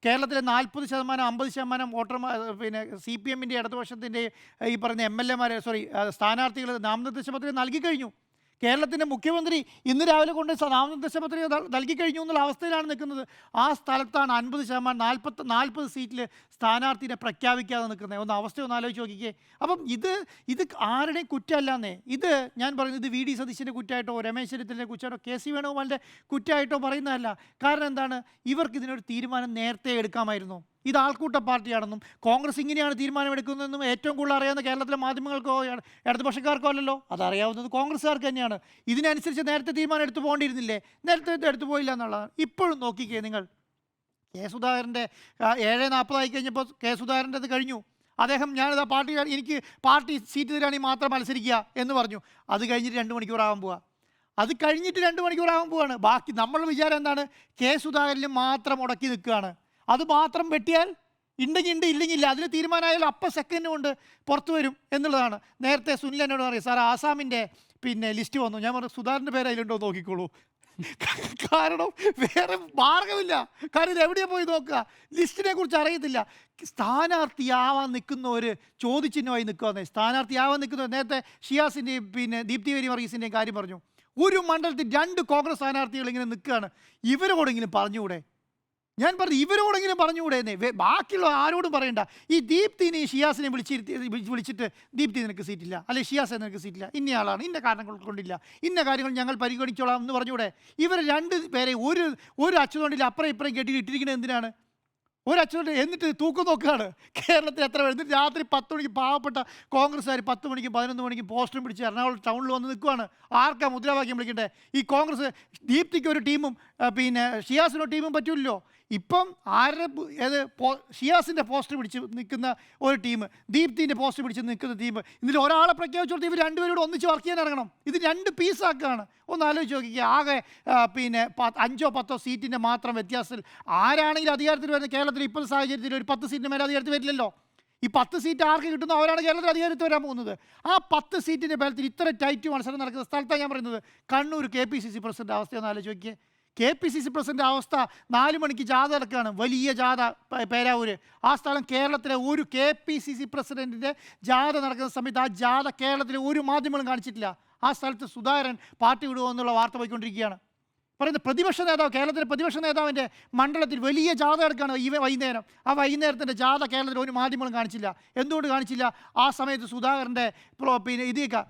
കേരളത്തിലെ 40% 50% വോട്ടർമാർ പിന്നെ CPM-ൻ്റെ ഇടതുപക്ഷത്തിൻ്റെ ഈ പറഞ്ഞ MLA-മാരെ സ്ഥാനാർത്ഥികൾ നാമനിർദ്ദേശ പത്രിക നൽകിക്കഴിഞ്ഞു. കേരളത്തിൻ്റെ മുഖ്യമന്ത്രി ഇന്ന് രാവിലെ കൊണ്ട് നാമനിർദ്ദേശ പത്രിക നൽകിക്കഴിഞ്ഞു എന്നുള്ള അവസ്ഥയിലാണ് നിൽക്കുന്നത്. ആ സ്ഥലത്താണ് 50% 40 സീറ്റിൽ സ്ഥാനാർത്ഥിനെ പ്രഖ്യാപിക്കാതെ നിൽക്കുന്നത്. അവസ്ഥ ഒന്ന് ആലോചിച്ച് നോക്കിക്കേ. അപ്പം ഇത് ആരുടെയും കുറ്റമല്ലാന്നേ. ഇത് ഞാൻ പറയുന്നത് ഇത് VD സതീശൻ്റെ കുറ്റമായിട്ടോ രമേശ് ചെന്നിത്തലയുടെ കുറ്റമായിട്ടോ KC വേണുഗോപാലിൻ്റെ കുറ്റമായിട്ടോ പറയുന്നതല്ല. കാരണം എന്താണ്, ഇവർക്ക് ഇതിനൊരു തീരുമാനം നേരത്തെ എടുക്കാമായിരുന്നു. ഇത് ആൾക്കൂട്ട പാർട്ടിയാണെന്നും കോൺഗ്രസ് ഇങ്ങനെയാണ് തീരുമാനമെടുക്കുന്നതെന്നും ഏറ്റവും കൂടുതൽ അറിയാവുന്ന കേരളത്തിലെ മാധ്യമങ്ങൾക്കോ ഇടതുപക്ഷക്കാർക്കോ അല്ലല്ലോ, അതറിയാവുന്നത് കോൺഗ്രസ്സുകാർക്ക് തന്നെയാണ്. ഇതിനനുസരിച്ച് നേരത്തെ തീരുമാനം എടുത്തു പോകേണ്ടിയിരുന്നില്ലേ? നേരത്തെ എടുത്തു പോയില്ല എന്നുള്ളതാണ്. ഇപ്പോഴും നോക്കിക്കേ നിങ്ങൾ, സുധാകരൻ്റെ 7:40 ആയി കഴിഞ്ഞപ്പോൾ സുധാകരൻ്റെ അത് കഴിഞ്ഞു. അദ്ദേഹം ഞാനിതാ എനിക്ക് പാർട്ടി സീറ്റ് തരാണെങ്കിൽ മാത്രം മത്സരിക്കുക എന്ന് പറഞ്ഞു. അത് കഴിഞ്ഞിട്ട് 2 മണിക്കൂറാകാൻ പോവുക. അത് കഴിഞ്ഞിട്ട് 2 മണിക്കൂറാകാൻ പോവാണ്. ബാക്കി നമ്മളുടെ വിചാരം എന്താണ്, സുധാകരനിൽ മാത്രം മുടക്കി നിൽക്കുകയാണ്. അത് മാത്രം വെട്ടിയാൽ ഉണ്ടെങ്കിൽ ഉണ്ട്, ഇല്ലെങ്കിൽ ഇല്ല. അതിന് തീരുമാനമായാലും സെക്കൻഡ് കൊണ്ട് പുറത്തു വരും എന്നുള്ളതാണ്. നേരത്തെ സുനിൽ എന്നോട് പറയും, സാർ ആസാമിൻ്റെ ലിസ്റ്റ് വന്നു. ഞാൻ പറഞ്ഞു സുധാകരൻ്റെ പേര് അതിലുണ്ടോ നോക്കിക്കോളൂ. കാരണം വേറെ മാർഗമില്ല. കാരണം ഇത് എവിടെയാണ് പോയി നോക്കുക, ലിസ്റ്റിനെ കുറിച്ച് അറിയത്തില്ല. സ്ഥാനാർത്ഥിയാവാൻ നിൽക്കുന്നവർ ചോദ്യചിഹ്നമായി നിൽക്കുകയെന്നേ. സ്ഥാനാർത്ഥിയാവാൻ നിൽക്കുന്നവർ നേരത്തെ ഷിയാസിൻ്റെയും ദീപ്തി വർഗീസിൻ്റെയും കാര്യം പറഞ്ഞു. ഒരു മണ്ഡലത്തിൽ 2 കോൺഗ്രസ് സ്ഥാനാർത്ഥികൾ ഇങ്ങനെ നിൽക്കുകയാണ്. ഇവരോടെങ്കിലും പറഞ്ഞുകൂടെ? ഞാൻ പറഞ്ഞു ഇവരോടെങ്കിലും പറഞ്ഞുകൂടെയെന്നേ. ബാക്കിയുള്ള ആരോടും പറയണ്ട. ഈ ദീപ്തിനെ ഷിയാസിനെ വിളിച്ചിട്ട് ദീപ്തി നിനക്ക് സീറ്റില്ല, അല്ലെ ഷിയാസ് നിനക്ക് സീറ്റില്ല, ഇന്നയാളാണ്, ഇന്ന കാരണങ്ങൾ കൊണ്ടില്ല, ഇന്ന കാര്യങ്ങൾ ഞങ്ങൾ പരിഗണിച്ചോളാം എന്ന് പറഞ്ഞുകൂടെ? ഇവർ 2 പേരെ ഒരു അച്ചുകൊണ്ടിൽ അപ്പുറം ഇപ്പുറം കെട്ടിയിട്ടിരിക്കുന്നത് എന്തിനാണ്? ഒരു അച്ചുകൊണ്ട് എന്നിട്ട് തൂക്കം നോക്കുകയാണ് കേരളത്തിൽ എത്ര പേര്. എന്നിട്ട് രാത്രി 10 മണിക്ക് പാവപ്പെട്ട കോൺഗ്രസ്സുകാർ 10 മണിക്കും 11 മണിക്കും പോസ്റ്ററും പിടിച്ച് എറണാകുളം ടൗണിൽ വന്ന് നിൽക്കുകയാണ്. ആർക്കാ മുദ്രാവാക്യം വിളിക്കണ്ടേ? ഈ കോൺഗ്രസ് ദീപ്തിക്ക് ഒരു ടീമും ഷിയാസിനൊരു ടീമും പറ്റില്ലല്ലോ. ഇപ്പം ഷിയാസിൻ്റെ പോസ്റ്റർ പിടിച്ച് നിൽക്കുന്ന ഒരു ടീം, ദീപ്തിൻ്റെ പോസ്റ്റർ പിടിച്ച് നിൽക്കുന്ന ടീം, എന്നിട്ട് ഒരാളെ പ്രഖ്യാപിച്ചു കൊടുത്ത് ഇവർ 2 പേരോട് ഒന്നിച്ച് വർക്ക് ചെയ്യാൻ ഇറങ്ങണം. ഇത് 2 പീസാക്കുകയാണ്. ഒന്ന് ആലോചിച്ച് നോക്കിക്കുക. ആകെ 5-10 സീറ്റിൻ്റെ മാത്രം വ്യത്യാസത്തിൽ ആരാണെങ്കിലും അധികാരത്തിൽ വരുന്ന കേരളത്തിൽ ഇപ്പോഴത്തെ സാഹചര്യത്തിൽ ഒരു 10 സീറ്റിന് മേലെ അധികാരത്തിൽ വരില്ലല്ലോ. ഈ 10 സീറ്റ് ആർക്ക് കിട്ടുന്നു അവരാണ് കേരളത്തിൽ അധികാരത്തിൽ വരാൻ പോകുന്നത്. ആ 10 സീറ്റിൻ്റെ ബലത്തിൽ ഇത്ര ടൈറ്റ് മത്സരം നടക്കുന്ന സ്ഥലത്താണ് ഞാൻ പറയുന്നത്. കണ്ണൂർ KPCC പ്രസിഡന്റ് അവസ്ഥയൊന്ന് ആലോചിച്ച് നോക്കിയേ. KPCC പ്രസിഡന്റ് അവസ്ഥ 4 മണിക്ക് ജാഥ നടക്കുകയാണ്, വലിയ ജാഥ പേരാവൂർ. ആ സ്ഥലം കേരളത്തിലെ ഒരു KPCC പ്രസിഡന്റിൻ്റെ ജാഥ നടക്കുന്ന സമയത്ത് ആ ജാഥ കേരളത്തിലെ ഒരു മാധ്യമങ്ങളും കാണിച്ചിട്ടില്ല. ആ സ്ഥലത്ത് സുധാകരൻ പാർട്ടി വിടുമോ എന്നുള്ള വാർത്ത പോയിക്കൊണ്ടിരിക്കുകയാണ്. പറയുന്നത് പ്രതിപക്ഷ നേതാവ്, കേരളത്തിലെ പ്രതിപക്ഷ നേതാവിൻ്റെ മണ്ഡലത്തിൽ വലിയ ജാഥ നടക്കുകയാണ് ഈ വൈകുന്നേരം. ആ വൈകുന്നേരത്തിൻ്റെ ജാഥ കേരളത്തിൽ ഒരു മാധ്യമങ്ങളും കാണിച്ചില്ല. എന്തുകൊണ്ട് കാണിച്ചില്ല? ആ സമയത്ത് സുധാകരൻ്റെ ഇതൊക്കെ